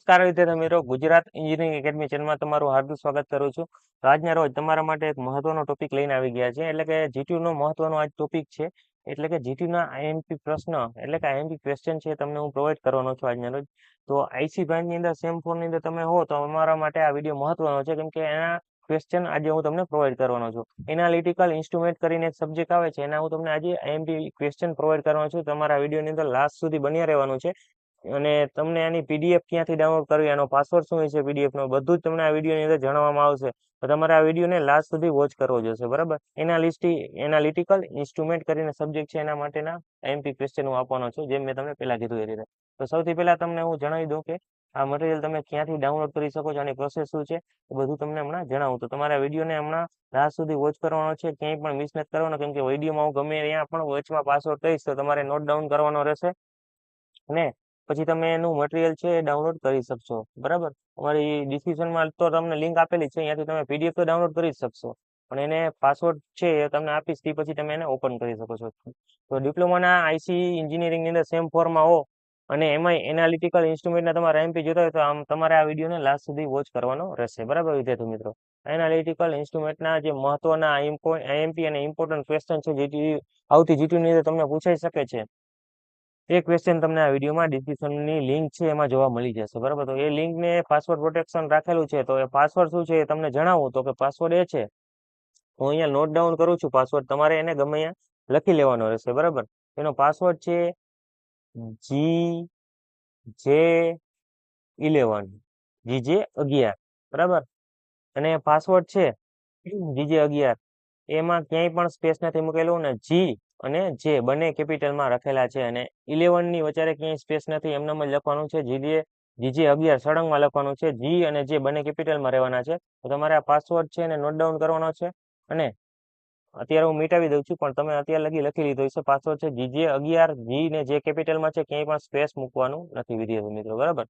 નમસ્કાર વિદ્યાર્થી મિત્રો, ગુજરાત એન્જિનિયરિંગ એકેડમી ચેનલમાં તમારું હાર્દિક સ્વાગત કરું છું. તો આજના રોજ તમારા માટે એક મહત્વનો ટોપિક લઈને આવી ગયા છે, એટલે કે જીટીયુ નો મહત્વનો આજ ટોપિક છે. એટલે કે જીટીયુ ના આઈએમપી પ્રશ્ન એટલે કે આઈએમપી ક્વેશ્ચન છે તમને હું પ્રોવાઈડ કરવાનો છું આજના રોજ. તો આઈસી બ્રાન્ચ ની અંદર સેમ ફોર ની અંદર તમે હો તો અમારા માટે આ વિડીયો મહત્વનો છે, કેમ કે એના ક્વેશ્ચન આજે હું તમને પ્રોવાઈડ કરવાનો છું. એનાલિટિકલ ઇન્સ્ટ્રુમેન્ટ કરીને એક સબ્જેક્ટ આવે છે, એના હું તમને આજે આઈએમપી ક્વેશ્ચન પ્રોવાઈડ કરવાનો છું. તમારા વિડીયોની અંદર લાસ્ટ સુધી બન્યા રહેવાનું છે. અને તમને આની પીડીએફ ક્યાંથી ડાઉનલોડ કરવી, આનો પાસવર્ડ શું છે પીડીએફ નો, બધું જ તમને આ વિડીયોની અંદર જણાવવામાં આવશે. તો તમારે આ વિડીયોને લાસ્ટ સુધી વોચ કરવો જોશે, બરાબર. એનાલિટિકલ ઇન્સ્ટ્રુમેન્ટ કરીને સબ્જેક્ટ છે, એના માટેના આઈએમપી ક્વેશ્ચન હું આપવાનો છું, જેમ મેં તમને પહેલા કીધું એ રીતે. તો સૌથી પહેલા તમને હું જણાવી દઉં કે આ મટીરિયલ તમે ક્યાંથી ડાઉનલોડ કરી શકો છો, આની પ્રોસેસ શું છે, એ બધું તમને હમણાં જણાવું. તો તમારા વિડીયોને હમણાં લાસ્ટ સુધી વોચ કરવાનો છે, ક્યાંય પણ મિસ નથી કરવાનો, કેમ કે વિડીયોમાં હું ગમે ત્યાં પણ વોચમાં પાસવર્ડ કહીશ તો તમારે નોટ ડાઉન કરવાનો રહેશે. અને પછી તમે એનું મટીરિયલ છે એ ડાઉનલોડ કરી શકશો, બરાબર. અમારી ડિસ્ક્રિપ્શનમાં તો તમને લિંક આપેલી છે, અહીંયાથી તમે પીડીએફ તો ડાઉનલોડ કરી જ શકશો, પણ એને પાસવર્ડ છે એ તમને આપીશ, તે પછી તમે એને ઓપન કરી શકો છો. તો ડિપ્લોમાના આઈસી એન્જિનિયરિંગની અંદર સેમ ફોરમાં હો અને એમાં એનાલિટિકલ ઇન્સ્ટ્રુમેન્ટના તમારે એમપી જોતા હોય તો આમ તમારે આ વિડીયોને લાસ્ટ સુધી વોચ કરવાનો રહેશે, બરાબર વિદ્યાર્થી મિત્રો. એનાલિટિકલ ઇન્સ્ટ્રુમેન્ટના જે મહત્વના આઈએમપી અને ઇમ્પોર્ટન્ટ ક્વેશ્ચન છે જીટીયુ આવતી જીટીયુની અંદર તમને પૂછાઈ શકે છે, એ ક્વેશ્ચન તમને આ વિડીયોમાં ડિસ્ક્રિપ્શનની લિંક છે એમાં જોવા મળી જશે, બરાબર. તો એ લિંકને પાસવર્ડ પ્રોટેક્શન રાખેલું છે, તો એ પાસવર્ડ શું છે એ તમને જણાવું તો કે પાસવર્ડ એ છે, હું અહીંયા નોટ ડાઉન કરું છું પાસવર્ડ, તમારે એને ગમે અહીંયા લખી લેવાનો રહેશે, બરાબર. એનો પાસવર્ડ છે GJ11, GJ11, બરાબર. અને પાસવર્ડ છે GJ11, એમાં ક્યાંય પણ સ્પેસ નથી મૂકેલું, ને જી અને જે બંને કેપિટલમાં લખેલા છે, અને 11 ની વચ્ચે ક્યાંય સ્પેસ નથી, એમનામ જ લખવાનું છે. GJ11 સળંગમાં લખવાનું છે, જી અને જે બંને કેપિટલમાં રહેવાના છે. તો તમારે આ પાસવર્ડ છે એને નોટ ડાઉન કરવાનો છે, અને અત્યારે હું મિટાવી દઉં છું, પણ તમે અત્યારે લખી લીધો હશે. પાસવર્ડ છે GJ11, જી ને જે કેપિટલમાં છે, ક્યાંય પણ સ્પેસ મૂકવાનું નથી વિદ્યાર્થી મિત્રો, બરાબર.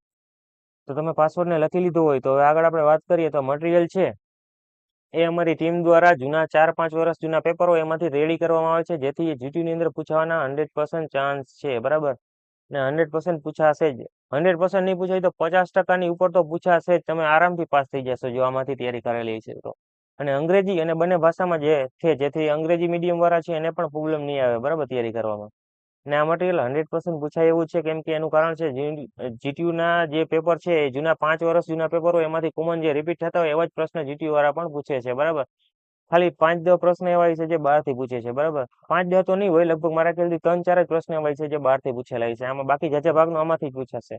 તો તમે પાસવર્ડ ને લખી લીધું હોય તો હવે આગળ આપણે વાત કરીએ તો મટીરિયલ છે એ અમારી ટીમ દ્વારા જૂના 4-5 વર્ષ જૂના પેપરો એમાંથી રેડી કરવામાં આવે છે, જેથી જીટીયુ ની અંદર પૂછવાના 100% ચાન્સ છે, બરાબર. ને 100% પૂછાશે જ. 100% નહીં પૂછાય તો 50% ઉપર તો પૂછાશે જ. તમે આરામથી પાસ થઈ જશો જો આમાંથી તૈયારી કરેલી છે તો. અને અંગ્રેજી અને બંને ભાષામાં જે છે, જેથી અંગ્રેજી મીડિયમ વાળા છે એને પણ પ્રોબ્લેમ નહીં આવે, બરાબર, તૈયારી કરવામાં. અને આ મટીરિયલ 100% પૂછાય એવું છે, કેમ કે એનું કારણ છે જીટીયુ ના જે પેપર છે એ જૂના 5 વર્ષ જૂના પેપર હોય એમાંથી કોમન જે રિપીટ થતા હોય એવા જ પ્રશ્ન જીટીયુ વાળા પણ પૂછે છે, બરાબર. ખાલી 5-10 પ્રશ્ન એવા છે જે બહારથી પૂછે છે, બરાબર. 5-10 તો નહીં હોય, લગભગ મારા ખ્યાલથી 3-4 જ પ્રશ્ન એવા છે જે બહારથી પૂછેલા છે. આમાં બાકી જાજા ભાગનું આમાંથી જ પૂછાશે.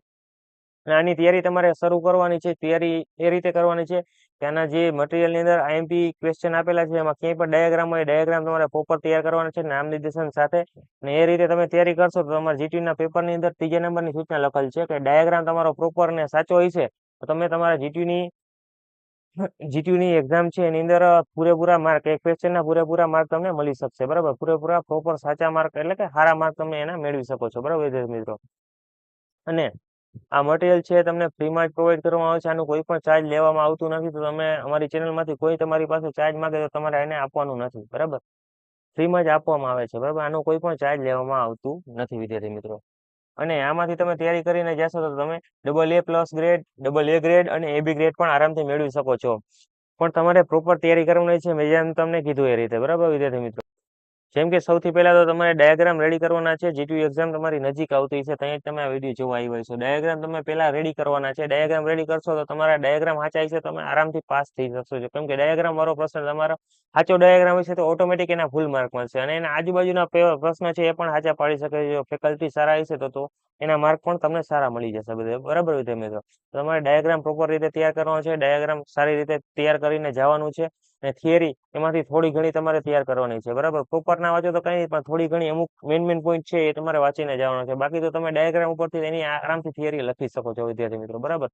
અને આની તૈયારી તમારે શરૂ કરવાની છે. તૈયારી એ રીતે કરવાની છે કે આના જે મટીરિયલની અંદર આઈએમપી ક્વેશ્ચન આપેલા છે એમાં ક્યાંય પણ ડાયાગ્રામ હોય, ડાયાગ્રામ તમારે પ્રોપર તૈયાર કરવાનો છે, નામ નિર્દેશન સાથે. અને એ રીતે તમે તૈયારી કરશો તો તમારા જીટીયુના પેપરની અંદર 3જા નંબરની સૂચના લખેલ છે કે ડાયાગ્રામ તમારો પ્રોપર ને સાચો હોય છે તો તમે તમારા જીટીયુની એક્ઝામ છે એની અંદર પૂરેપૂરા માર્ક, એક ક્વેશ્ચનના પૂરેપૂરા માર્ક તમને મળી શકશે, બરાબર. પૂરેપૂરા પ્રોપર સાચા માર્ક એટલે કે સારા માર્ક તમે એના મેળવી શકો છો, બરાબર વિદ્યાર્થી મિત્રો. અને આ મટીરિયલ છે તમને ફ્રીમાં જ પ્રોવાઈડ કરવામાં આવે છે, આનું કોઈ પણ ચાર્જ લેવામાં આવતું નથી. તો તમે અમારી ચેનલમાંથી કોઈ તમારી પાસે ચાર્જ માંગે તો તમારે એને આપવાનું નથી, બરાબર. ફ્રીમાં જ આપવામાં આવે છે, બરાબર. આનું કોઈ પણ ચાર્જ લેવામાં આવતું નથી વિદ્યાર્થી મિત્રો. અને આમાંથી તમે તૈયારી કરીને જશો તો તમે AA+ ગ્રેડ, AA ગ્રેડ અને AB ગ્રેડ પણ આરામથી મેળવી શકો છો. પણ તમારે પ્રોપર તૈયારી કરવાની છે, મેં જેમ તમને કીધું એ રીતે, બરાબર વિદ્યાર્થી મિત્રો. જેમ કે સૌથી પહેલા તો તમારે ડાયાગ્રામ રેડી કરવાના છે. જીટીયુ એક્ઝામ તમારી નજીક આવતી છે, ત્યાં તમે આ વિડીયો જોવા આવ્યા છો. ડાયાગ્રામ તમે પહેલા રેડી કરવાના છે. ડાયાગ્રામ રેડી કરશો તો તમારા ડાયાગ્રામ સાચા છે, તમે આરામથી પાસ થઈ શકશો. કેમ કે ડાયાગ્રામ વાળો પ્રશ્ન તમારો સાચો ડાયાગ્રામ હશે તો ઓટોમેટિક એના ફૂલ માર્ક મળશે, અને એના આજુબાજુના પ્રશ્ન છે એ પણ સાચા પાડી શકે છે. ફેકલ્ટી સારા હશે તો એના માર્ક પણ તમને સારા મળી જશે, બરાબર વિદ્યાર્થી મિત્રો. તમારે ડાયાગ્રામ પ્રોપર રીતે તૈયાર કરવાનો છે. ડાયાગ્રામ સારી રીતે તૈયાર કરીને જવાનું છે. અને થિયરી એમાંથી થોડી ઘણી તમારે તૈયાર કરવાની છે, બરાબર. પ્રોપર ના વાંચો તો કઈ નહીં, પણ થોડી ઘણી અમુક મેન પોઈન્ટ છે એ તમારે વાંચીને જવાનો છે. બાકી તો તમે ડાયાગ્રામ ઉપરથી એની આરામથી થિયરી લખી શકો છો વિદ્યાર્થી મિત્રો, બરાબર.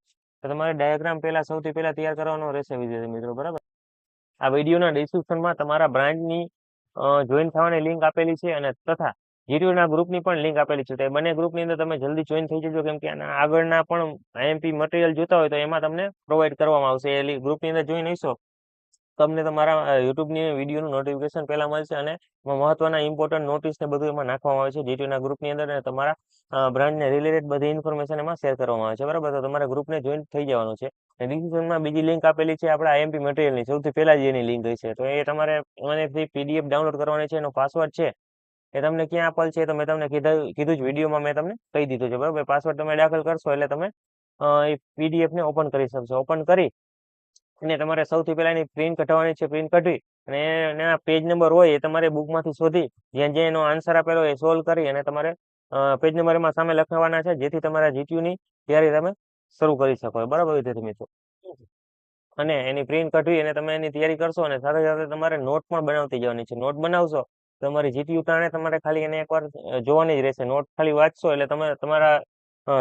તો તમારે ડાયાગ્રામ સૌથી પહેલા તૈયાર કરવાનો રહેશે વિદ્યાર્થી મિત્રો, બરાબર. આ વિડીયોના ડિસ્ક્રિપ્શનમાં તમારા બ્રાન્ચની જોઈન થવાની લિંક આપેલી છે, અને તથા જીટીયુના ગ્રુપની પણ લિંક આપેલી છે. તો એ બંને ગ્રુપની અંદર તમે જલ્દી જોઈન થઈ જજો, કેમ કે આના આગળના પણ આઈએમપી મટીરિયલ જોતા હોય તો એમાં તમને પ્રોવાઈડ કરવામાં આવશે. એ ગ્રુપની અંદર જોઈન હશો તમને તમારા યુટ્યુબની વિડીયોનું નોટિફિકેશન પહેલા મળશે અને મહત્વના ઇમ્પોર્ટન્ટ નોટિસ ને બધું એમાં નાખવામાં આવે છે જીટીયુના ગ્રુપની અંદર અને તમારા બ્રાન્ડને રિલેટેડ બધી ઇન્ફોર્મેશન એમાં શેર કરવામાં આવે છે બરાબર. તો તમારા ગ્રુપને જોઈન થઈ જવાનું છે. ડિસ્ક્રિપ્શનમાં બીજી લિંક આપેલી છે આપણા આઈએમપી મટીરિયલની, સૌથી પહેલા જ એની લિંક હશે. તો એ તમારે મને પીડીએફ ડાઉનલોડ કરવાની છે. એનો પાસવર્ડ છે એ તમને ક્યાં આપેલ છે તો મેં તમને કીધું જ વિડીયોમાં મેં તમને કહી દીધું છે બરાબર. પાસવર્ડ તમે દાખલ કરશો એટલે તમે એ પીડીએફને ઓપન કરી શકશો. ઓપન કરી અને તમારે સૌથી પહેલા એની પ્રિન્ટ કઢાવવાની છે. પ્રિન્ટ કઢવી અને એના પેજ નંબર હોય એ તમારે બુકમાંથી શોધી જ્યાં જે એનો આન્સર આપેલો હોય એ સોલ્વ કરી અને તમારે પેજ નંબર એમાં સામે લખવાના છે, જેથી તમારા જીટીયુની તૈયારી તમે શરૂ કરી શકો બરાબર વિદ્યાર્થી મિત્રો. અને એની પ્રિન્ટ કઢવી અને તમે એની તૈયારી કરશો અને સાથે સાથે તમારે નોટ પણ બનાવતી જવાની છે. નોટ બનાવશો તમારી જીટીયુ ટાણે તમારે ખાલી એને એકવાર જોવાની જ રહેશે. નોટ ખાલી વાંચશો એટલે તમે તમારા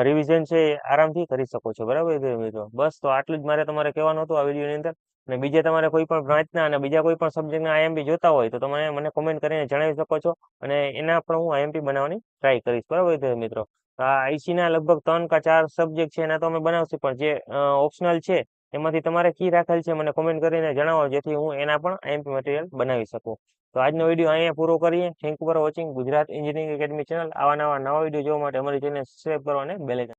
રિવિઝન છે એ આરામથી કરી શકો છો બરાબર વિદ્યાર્થી મિત્રો. બસ તો આટલું જ મારે તમારે કહેવાનું હતું આ વિડીયોની અંદર. અને બીજા તમારે કોઈ પણ બ્રાન્ચના અને બીજા કોઈ પણ સબ્જેક્ટના આઈએમપી જોતા હોય તો તમે મને કોમેન્ટ કરીને જણાવી શકો છો અને એના પણ હું આઈએમપી બનાવવાની ટ્રાય કરીશ બરાબર વિદ્યાર્થી મિત્રો. આ આઈસીના લગભગ 3 કે 4 સબ્જેક્ટ છે એના તો અમે બનાવશું, પણ જે ઓપ્શનલ છે એમાંથી તમારે કી રાખેલ છે મને કોમેન્ટ કરીને જણાવો, જેથી હું એના પણ આઈએમપી મટીરિયલ બનાવી શકું. તો આજનો વિડીયો અહીંયા પૂરો કરીએ. Thank you for watching Gujarat engineering academy channel. આવા નવા વિડીયો જોવા માટે અમારી ચેનલ સબસ્ક્રાઈબ કરો અને બેલ આઇકન